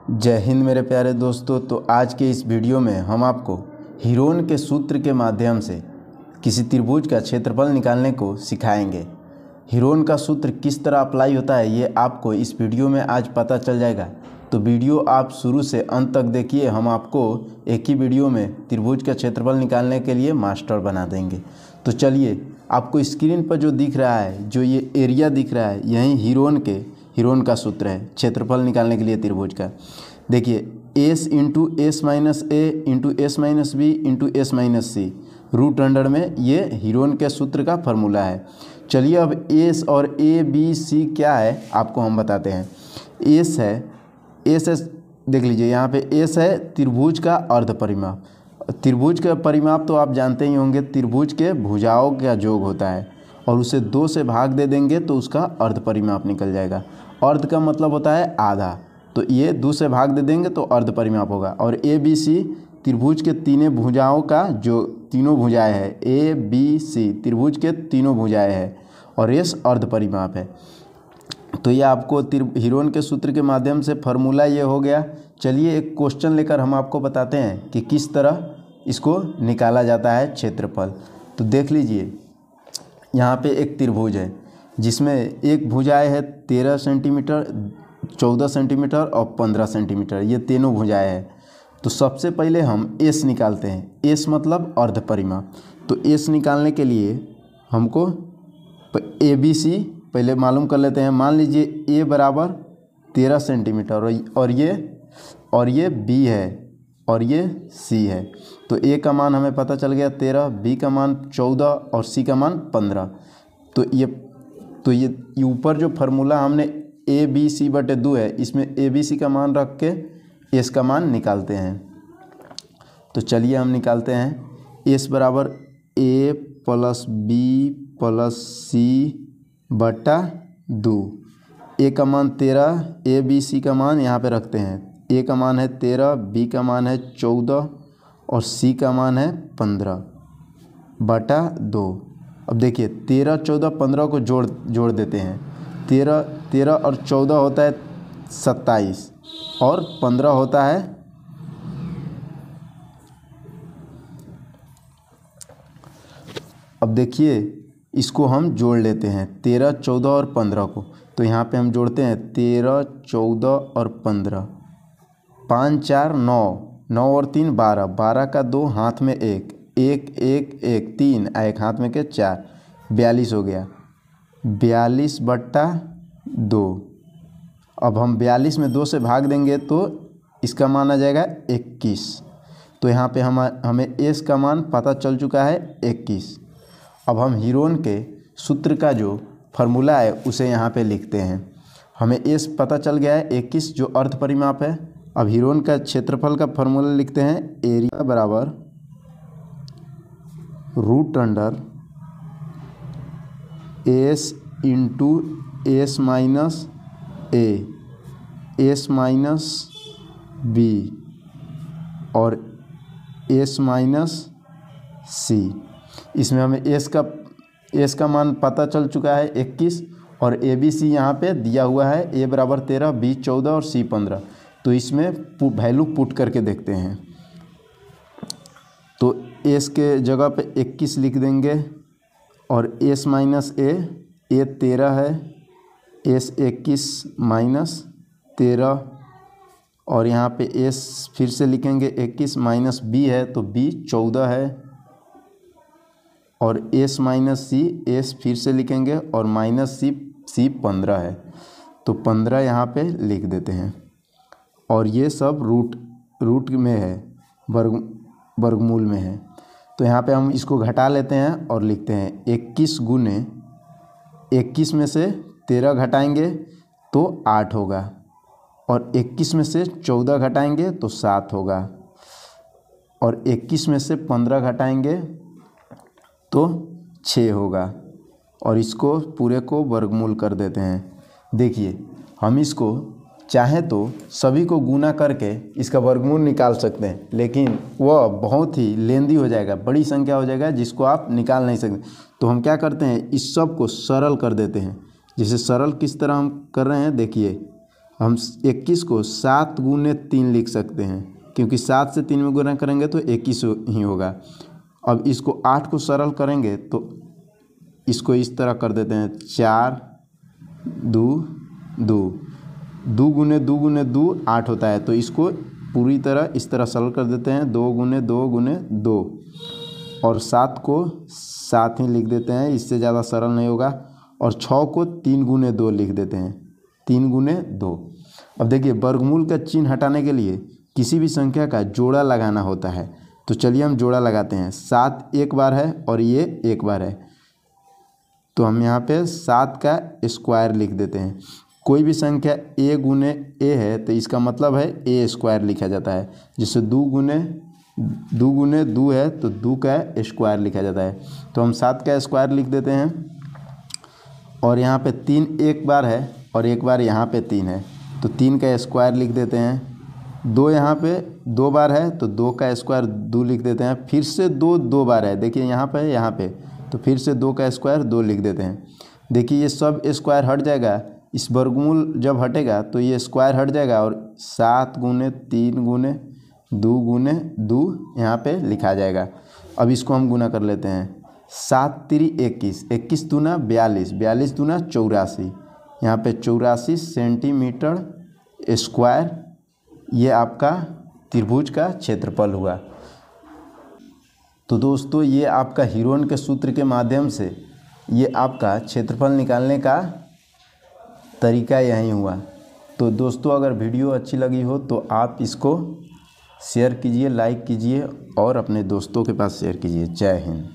जय हिंद मेरे प्यारे दोस्तों। तो आज के इस वीडियो में हम आपको हीरोन के सूत्र के माध्यम से किसी त्रिभुज का क्षेत्रफल निकालने को सिखाएंगे। हीरोन का सूत्र किस तरह अप्लाई होता है ये आपको इस वीडियो में आज पता चल जाएगा। तो वीडियो आप शुरू से अंत तक देखिए, हम आपको एक ही वीडियो में त्रिभुज का क्षेत्रफल निकालने के लिए मास्टर बना देंगे। तो चलिए, आपको स्क्रीन पर जो दिख रहा है, जो ये एरिया दिख रहा है, यही हीरोन का सूत्र है क्षेत्रफल निकालने के लिए त्रिभुज का। देखिए, S into S minus A into S minus B into S minus C root under में ये हीरोन के सूत्र का फॉर्मूला है। चलिए, अब एस और ए बी सी क्या है आपको हम बताते हैं। एस है, एस देख लीजिए, यहाँ पे एस है त्रिभुज का अर्ध परिमाप। त्रिभुज का परिमाप तो आप जानते ही होंगे, त्रिभुज के भुजाओं का योग होता है और उसे 2 से भाग दे देंगे तो उसका अर्ध परिमाप निकल जाएगा। अर्ध का मतलब होता है आधा, तो ये 2 से भाग दे देंगे तो अर्ध परिमाप होगा। और ए बी सी त्रिभुज के तीनों भुजाओं का जो तीनों भुजाएं है, ए बी सी त्रिभुज के तीनों भुजाएं है और एस अर्ध परिमाप है। तो ये आपको हीरोन के सूत्र के माध्यम से फार्मूला ये हो गया। चलिए, एक क्वेश्चन लेकर हम आपको बताते हैं कि किस तरह इसको निकाला जाता है क्षेत्रफल। तो देख लीजिए, यहाँ पे एक त्रिभुज है जिसमें एक भुजाएं है 13 सेंटीमीटर, 14 सेंटीमीटर और 15 सेंटीमीटर, ये तीनों भुजाएं हैं। तो सबसे पहले हम एस निकालते हैं। एस मतलब अर्ध परिमाप। तो एस निकालने के लिए हमको ए बी सी पहले मालूम कर लेते हैं। मान लीजिए ए बराबर 13 सेंटीमीटर और ये बी है और ये सी है। तो ए का मान हमें पता चल गया 13, बी का मान 14 और सी का मान 15। तो ये ऊपर जो फार्मूला हमने ए बी सी बटे 2 है, इसमें ए बी सी का मान रख के एस का मान निकालते हैं। तो चलिए हम निकालते हैं। एस बराबर ए प्लस बी प्लस सी बटा 2। ए का मान 13, ए बी सी का मान यहाँ पे रखते हैं। ए का मान है 13, बी का मान है 14 और सी का मान है 15 बटा 2। अब देखिए, 13, 14, 15 को जोड़ देते हैं। 13 और 14 होता है 27 और 15 होता है, अब देखिए इसको हम जोड़ लेते हैं 13, 14 और 15 को। तो यहाँ पे हम जोड़ते हैं 13, 14 और 15, 5, 4, 9, 9 और 3 12, 12 का 2 हाथ में 1, 1, 1, 1, 3 एक हाथ में के 4, 42 हो गया। 42 बट्टा 2। अब हम 42 में 2 से भाग देंगे तो इसका मान आ जाएगा 21। तो यहाँ पे हमें एस का मान पता चल चुका है 21। अब हम हीरोन के सूत्र का जो फार्मूला है उसे यहाँ पे लिखते हैं। हमें एस पता चल गया है 21 जो अर्ध परिमाप है। अब हीरोन का क्षेत्रफल का फार्मूला लिखते हैं। एरिया बराबर root under S into S minus A, S minus B और एस माइनस सी। इसमें हमें एस का मान पता चल चुका है 21 और ए बी सी यहाँ पे दिया हुआ है। ए बराबर 13, बी 14 और सी 15। तो इसमें वैल्यू पुट करके देखते हैं। तो एस के जगह पे 21 लिख देंगे और एस माइनस ए 13 है, एस 21 माइनस 13 और यहाँ पे एस फिर से लिखेंगे 21 माइनस बी है तो बी 14 है और एस माइनस सी, एस फिर से लिखेंगे और माइनस सी 15 है। तो 15 यहाँ पे लिख देते हैं और ये सब रूट में है, वर्गमूल में है। तो यहाँ पे हम इसको घटा लेते हैं और लिखते हैं 21 गुने 21 में से 13 घटाएंगे तो 8 होगा और 21 में से 14 घटाएंगे तो 7 होगा और 21 में से 15 घटाएंगे तो 6 होगा और इसको पूरे को वर्गमूल कर देते हैं। देखिए, हम इसको चाहे तो सभी को गुना करके इसका वर्गमूल निकाल सकते हैं, लेकिन वह बहुत ही लेंदी हो जाएगा, बड़ी संख्या हो जाएगा जिसको आप निकाल नहीं सकते। तो हम क्या करते हैं, इस सब को सरल कर देते हैं। जैसे सरल किस तरह हम कर रहे हैं, देखिए हम 21 को 7 गुने 3 लिख सकते हैं, क्योंकि 7 से 3 में गुना करेंगे तो 21 ही होगा। अब इसको 8 को सरल करेंगे तो इसको इस तरह कर देते हैं, 4 2 2 2 गुने 2 गुने 2 8 होता है। तो इसको पूरी तरह इस तरह सरल कर देते हैं, 2 गुने 2 गुने 2, और 7 को 7 ही लिख देते हैं, इससे ज़्यादा सरल नहीं होगा। और 6 को 3 गुने 2 लिख देते हैं, 3 गुने 2। अब देखिए, वर्गमूल का चिन्ह हटाने के लिए किसी भी संख्या का जोड़ा लगाना होता है। तो चलिए हम जोड़ा लगाते हैं। 7 एक बार है और ये एक बार है, तो हम यहाँ पे 7 का स्क्वायर लिख देते हैं। कोई भी संख्या a गुने a है तो इसका मतलब है a स्क्वायर लिखा जाता है। जिससे 2 गुने 2 है तो 2 का स्क्वायर लिखा जाता है। तो हम 7 का स्क्वायर लिख देते हैं। और यहाँ पे 3 एक बार है और एक बार यहाँ पे 3 है, तो 3 का स्क्वायर लिख देते हैं। 2 यहाँ पे 2 बार है तो 2 का स्क्वायर 2 लिख देते हैं। फिर से 2 बार है, देखिए यहाँ पे, तो फिर से 2 का स्क्वायर 2 लिख देते हैं। देखिए ये सब स्क्वायर हट जाएगा, इस वर्गमूल जब हटेगा तो ये स्क्वायर हट जाएगा और 7 गुने 3 गुने 2 यहाँ पे लिखा जाएगा। अब इसको हम गुना कर लेते हैं। 7 3 21, 21 दूना 42, 42 दूना 84, यहाँ पे 84 सेंटीमीटर स्क्वायर ये आपका त्रिभुज का क्षेत्रफल हुआ। तो दोस्तों, ये आपका हीरोन के सूत्र के माध्यम से ये आपका क्षेत्रफल निकालने का तरीका यही हुआ। तो दोस्तों, अगर वीडियो अच्छी लगी हो तो आप इसको शेयर कीजिए, लाइक कीजिए और अपने दोस्तों के पास शेयर कीजिए। जय हिंद।